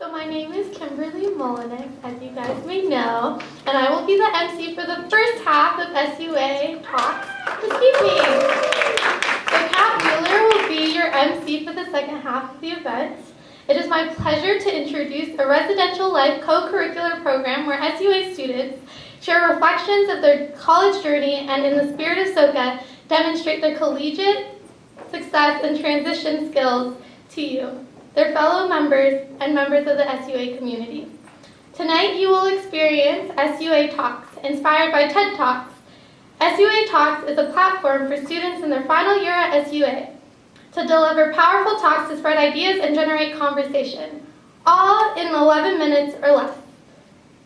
So my name is Kimberly Molinex, as you guys may know, and I will be the MC for the first half of SUAx Talks this evening. So Kat Wheeler will be your MC for the second half of the event. It is my pleasure to introduce a residential life co-curricular program where SUA students share reflections of their college journey and in the spirit of Soka, demonstrate their collegiate success and transition skills to you, their fellow members and members of the SUA community. Tonight you will experience SUA Talks, inspired by TED Talks. SUA Talks is a platform for students in their final year at SUA to deliver powerful talks to spread ideas and generate conversation, all in 11 minutes or less.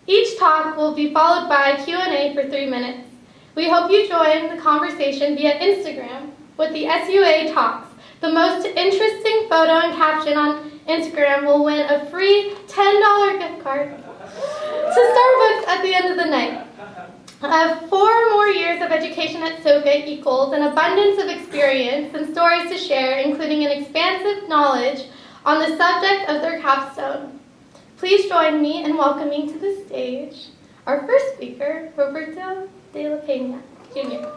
Each talk will be followed by a Q&A for 3 minutes. We hope you join the conversation via Instagram with the SUA Talks. The most interesting photo and caption on Instagram will win a free $10 gift card to Starbucks at the end of the night. 4 more years of education at Soka equals an abundance of experience and stories to share, including an expansive knowledge on the subject of their capstone. Please join me in welcoming to the stage our first speaker, Roberto de la Peña, Jr.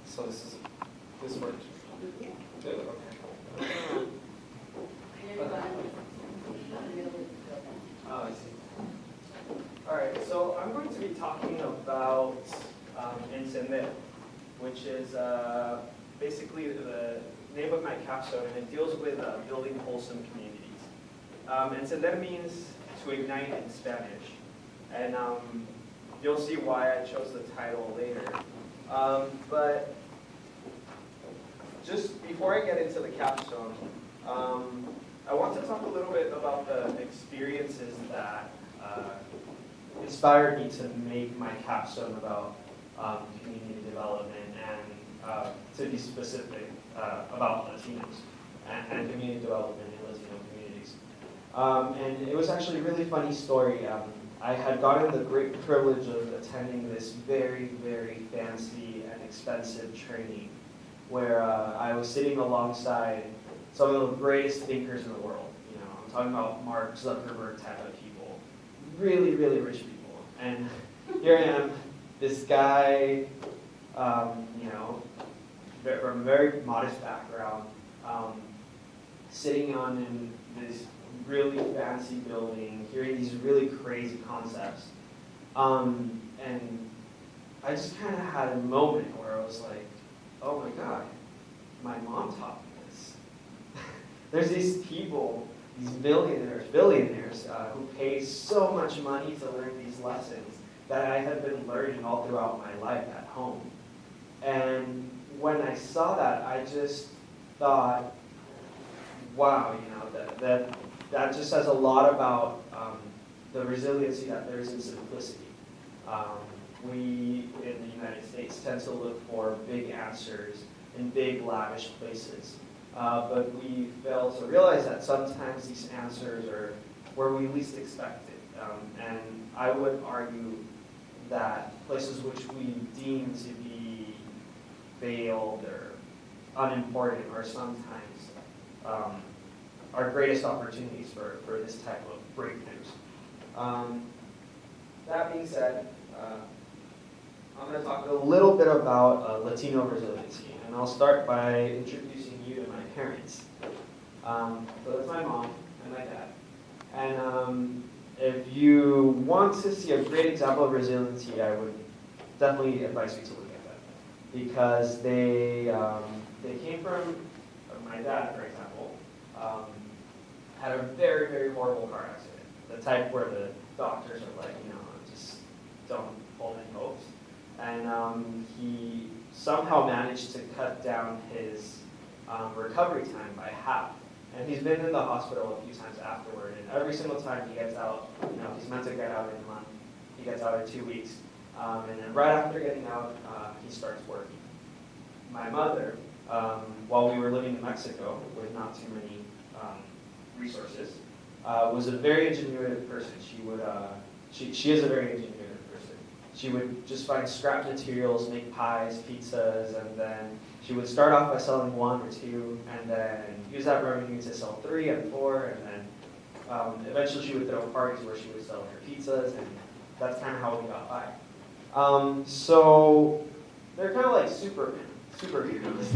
So this works. Good. Okay. Oh, I see. All right. So I'm going to be talking about Encender, which is basically the name of my capstone, and it deals with building wholesome communities. Encender means to ignite in Spanish, and you'll see why I chose the title later. But just before I get into the capstone, I want to talk a little bit about the experiences that inspired me to make my capstone about community development and, to be specific, about Latinos and community development in Latino communities. And it was actually a really funny story. I had gotten the great privilege of attending this very, very fancy and expensive training where I was sitting alongside some of the greatest thinkers in the world. You know, I'm talking about Mark Zuckerberg type of people, really, really rich people. And here I am, this guy, you know, from a very modest background, sitting on in this really fancy building, hearing these really crazy concepts. And I just kind of had a moment where I was like, oh my God, my mom taught me this. There's these people, these billionaires who pay so much money to learn these lessons that I have been learning all throughout my life at home. And when I saw that, I just thought, wow, you know, that just says a lot about the resiliency that there is in simplicity. We in the United States tend to look for big answers in big, lavish places. But we fail to realize that sometimes these answers are where we least expect it. And I would argue that places which we deem to be failed or unimportant are sometimes our greatest opportunities for this type of breakthroughs. That being said, I'm going to talk a little bit about Latino resiliency, and I'll start by introducing you to my parents. So that's my mom and my dad. And if you want to see a great example of resiliency, I would definitely advise you to look at them, because they came from, my dad, for example, had a very, very horrible car accident. The type where the doctors are like, you know, just don't hold any hopes. And he somehow managed to cut down his recovery time by half. And he's been in the hospital a few times afterward. And every single time he gets out, you know, he's meant to get out in a month. He gets out in 2 weeks. And then right after getting out, he starts working. My mother, while we were living in Mexico with not too many resources, was a very ingenuitive person. She is a very ingenuitive person. She would just find scrap materials, make pies, pizzas, and then she would start off by selling 1 or 2, and then use that revenue to sell 3 and 4, and then eventually she would throw parties where she would sell her pizzas, and that's kind of how we got by. So they're kind of like superheroes.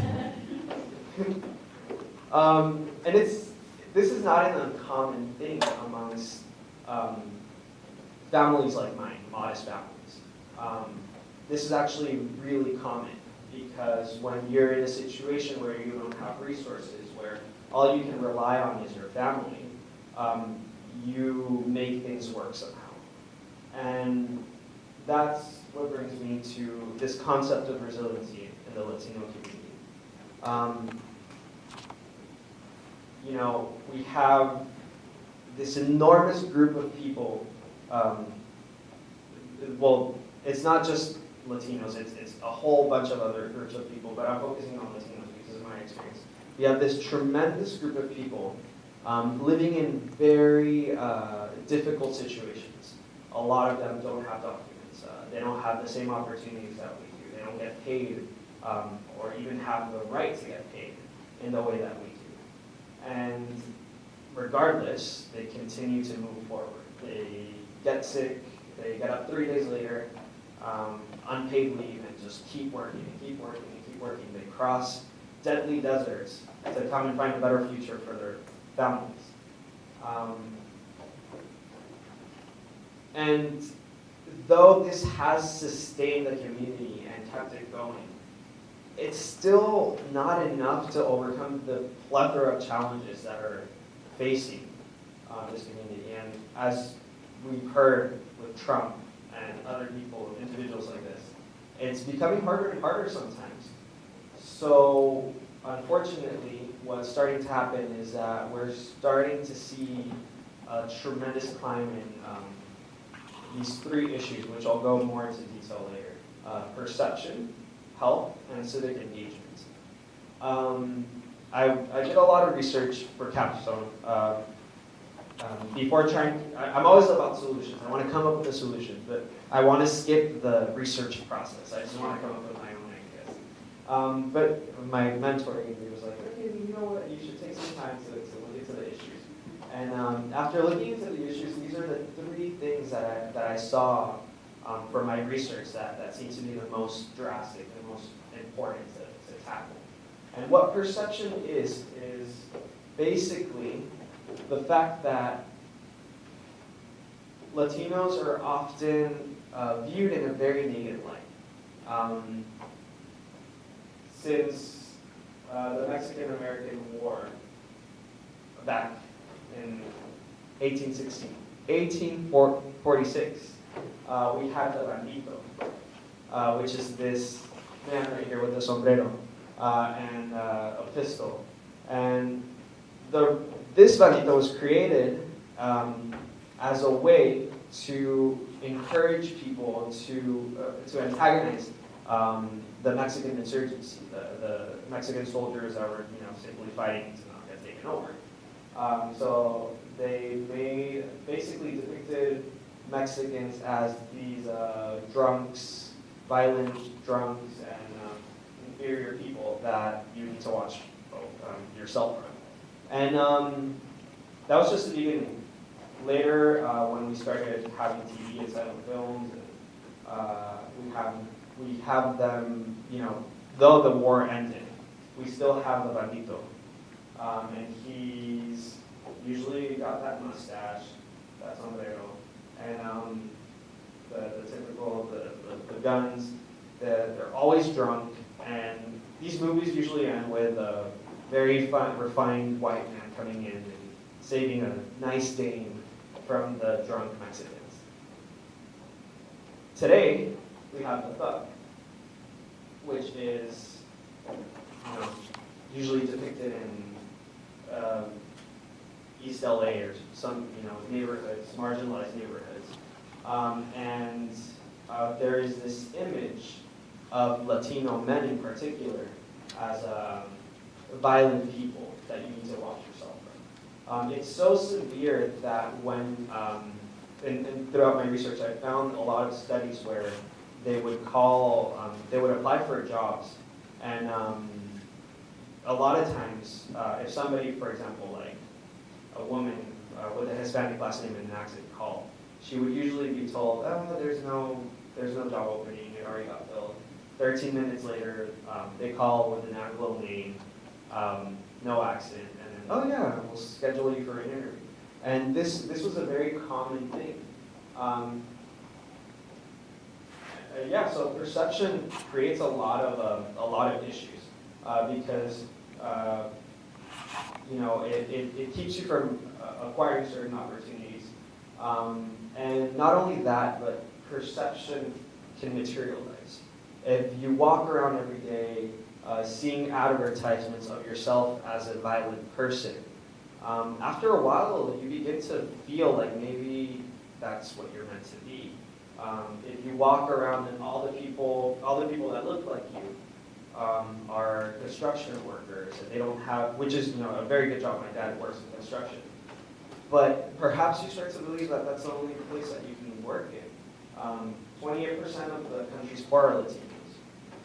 And this is not an uncommon thing amongst families like mine, modest families. This is actually really common because when you're in a situation where you don't have resources, where all you can rely on is your family, you make things work somehow. And that's what brings me to this concept of resiliency in the Latino community. You know, we have this enormous group of people. Well, it's not just Latinos, it's a whole bunch of other groups of people, but I'm focusing on Latinos because of my experience. We have this tremendous group of people living in very difficult situations. A lot of them don't have documents. They don't have the same opportunities that we do. They don't get paid or even have the right to get paid in the way that we do. And regardless, they continue to move forward. They get sick, they get up 3 days later, unpaid leave, and just keep working and keep working and keep working. They cross deadly deserts to come and find a better future for their families. And though this has sustained the community and kept it going, it's still not enough to overcome the plethora of challenges that are facing this community. And as we've heard with Trump and other people, individuals like this, it's becoming harder and harder sometimes. So unfortunately, what's starting to happen is that we're starting to see a tremendous climb in these 3 issues, which I'll go more into detail later. Perception, health, and civic engagement. I did a lot of research for Capstone. I'm always about solutions. I want to come up with a solution, but I want to skip the research process. I just want to come up with my own ideas. But my mentor was like, okay, you know what, you should take some time to look into the issues. And after looking into the issues, these are the 3 things that I saw from my research that seem to be the most drastic, the most important to tackle. And what perception is basically the fact that Latinos are often viewed in a very negative light. Since the Mexican-American War back in 1846, we had the bandito, which is this man right here with a sombrero and a pistol. And this bandito was created as a way to encourage people to antagonize the Mexican insurgency, the Mexican soldiers that were simply fighting to not get taken over. So they basically depicted Mexicans as these drunks, violent drunks, and inferior people that you need to watch yourself from. And that was just the beginning. Later, when we started having TV and silent films, we have them, though the war ended, we still have the bandito. And he's usually got that mustache, that sombrero, and the typical, the guns. They're always drunk, and these movies usually end with a very refined white man coming in and saving a nice dame from the drunk Mexicans. Today, we have the thug, which is usually depicted in East LA or some neighborhoods, marginalized neighborhoods, and there is this image of Latino men in particular as violent people that you need to watch yourself It's so severe that when, and throughout my research, I found a lot of studies where they would they would apply for jobs, and a lot of times, if somebody, for example, like a woman with a Hispanic last name and an accent called, she would usually be told, oh, there's no job opening, it already got filled. 13 minutes later, they call with an Anglo name, no accent, and then, oh yeah, we'll schedule you for an interview. And this was a very common thing. Yeah, so perception creates a lot of issues because you know it keeps you from acquiring certain opportunities, and not only that, but perception can materialize. If you walk around every day seeing advertisements of yourself as a violent person, after a while you begin to feel like maybe that's what you're meant to be. If you walk around and all the people that look like you are construction workers, and they don't have, which is a very good job. My dad works in construction, but perhaps you start to believe that that's the only place that you can work in. 28% of the country's poor are Latinos.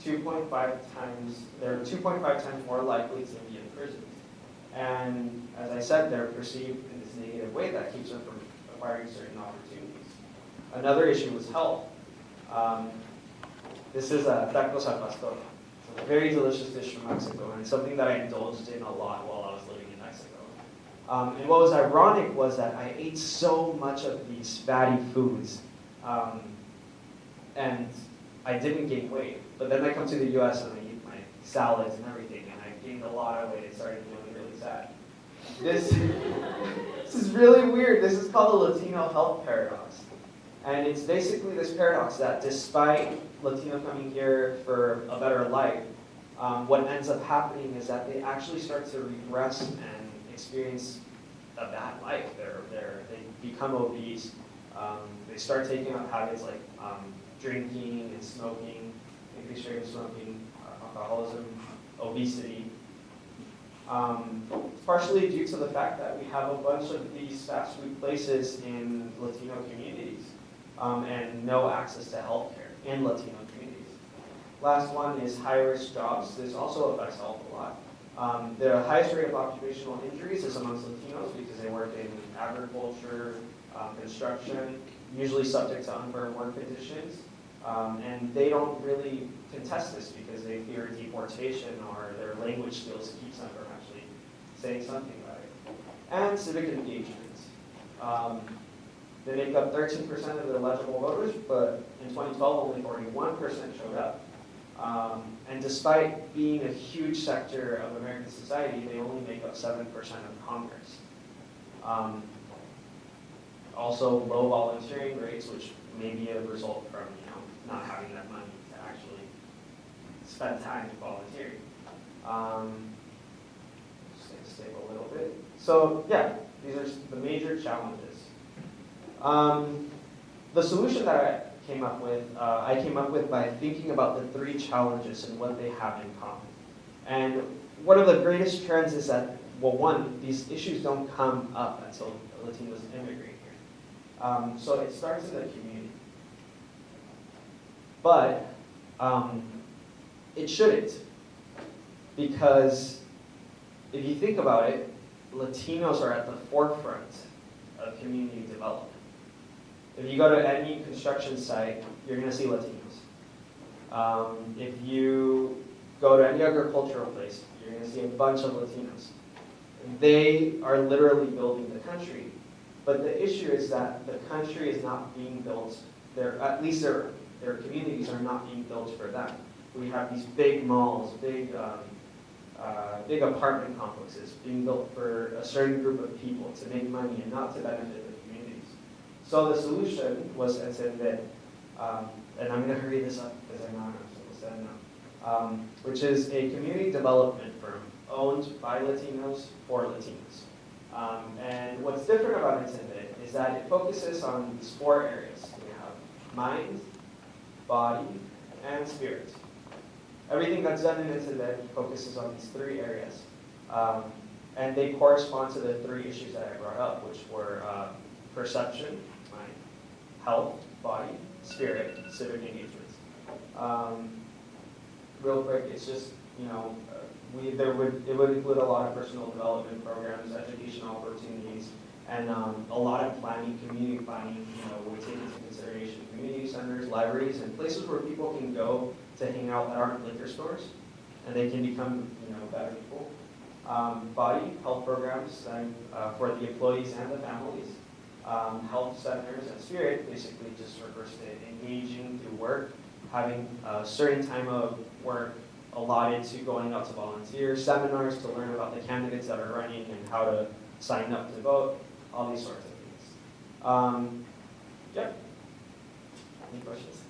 2.5 times, they're 2.5 times more likely to be in prison. And as I said, they're perceived in this negative way that keeps them from acquiring certain opportunities. Another issue was health. This is a tacos al pastor. It's a very delicious dish from Mexico, and it's something that I indulged in a lot while I was living in Mexico. And what was ironic was that I ate so much of these fatty foods, and I didn't gain weight. But then I come to the US and I eat my salads and everything, and I gained a lot of weight and started feeling really sad. This is really weird. This is called the Latino health paradox. And it's basically this paradox that despite Latino coming here for a better life, what ends up happening is that they actually start to regress and experience a bad life. They become obese. They start taking up habits like drinking and smoking, increased rate of smoking, alcoholism, obesity. It's partially due to the fact that we have a bunch of these fast food places in Latino communities, and no access to healthcare in Latino communities. Last one is high-risk jobs. This also affects health a lot. The highest rate of occupational injuries is amongst Latinos because they work in agriculture, construction, usually subject to unfair work conditions. And they don't really contest this because they fear deportation or their language skills keeps them from actually saying something about it. And civic engagement. They make up 13% of the eligible voters, but in 2012 only 41% showed up. And despite being a huge sector of American society, they only make up 7% of Congress. Also low volunteering rates, which may be a result from not having that money to actually spend time volunteering. Just going to skip a little bit. So yeah, these are the major challenges. The solution that I came up with by thinking about the three challenges and what they have in common. And one of the greatest trends is that, well, one, these issues don't come up until Latinos immigrate here. So it starts in the community. But it shouldn't, because if you think about it, Latinos are at the forefront of community development. If you go to any construction site, you're going to see Latinos. If you go to any agricultural place, you're going to see a bunch of Latinos. They are literally building the country. But the issue is that the country is not being built, at least their communities are not being built for them. We have these big malls, big apartment complexes being built for a certain group of people to make money and not to benefit the communities. So the solution was encender, and I'm going to hurry this up because I know I'm supposed to end now, which is a community development firm owned by Latinos for Latinos. And what's different about encender is that it focuses on these four areas. We have mind, body, and spirit. Everything that's done in encender focuses on these three areas. And they correspond to the 3 issues that I brought up, which were perception, mind, health, body, spirit, civic engagement. Real quick, it's just, you know, it would include a lot of personal development programs, educational opportunities, and a lot of planning, community planning. You know, we take into consideration community centers, libraries, and places where people can go to hang out that aren't liquor stores, and they can become, you know, better people. Body health programs for the employees and the families. Health centers, and spirit basically just refers to engaging through work, having a certain time of work allotted to going out to volunteer, seminars to learn about the candidates that are running and how to sign up to vote, all these sorts of things. Yep. Any questions?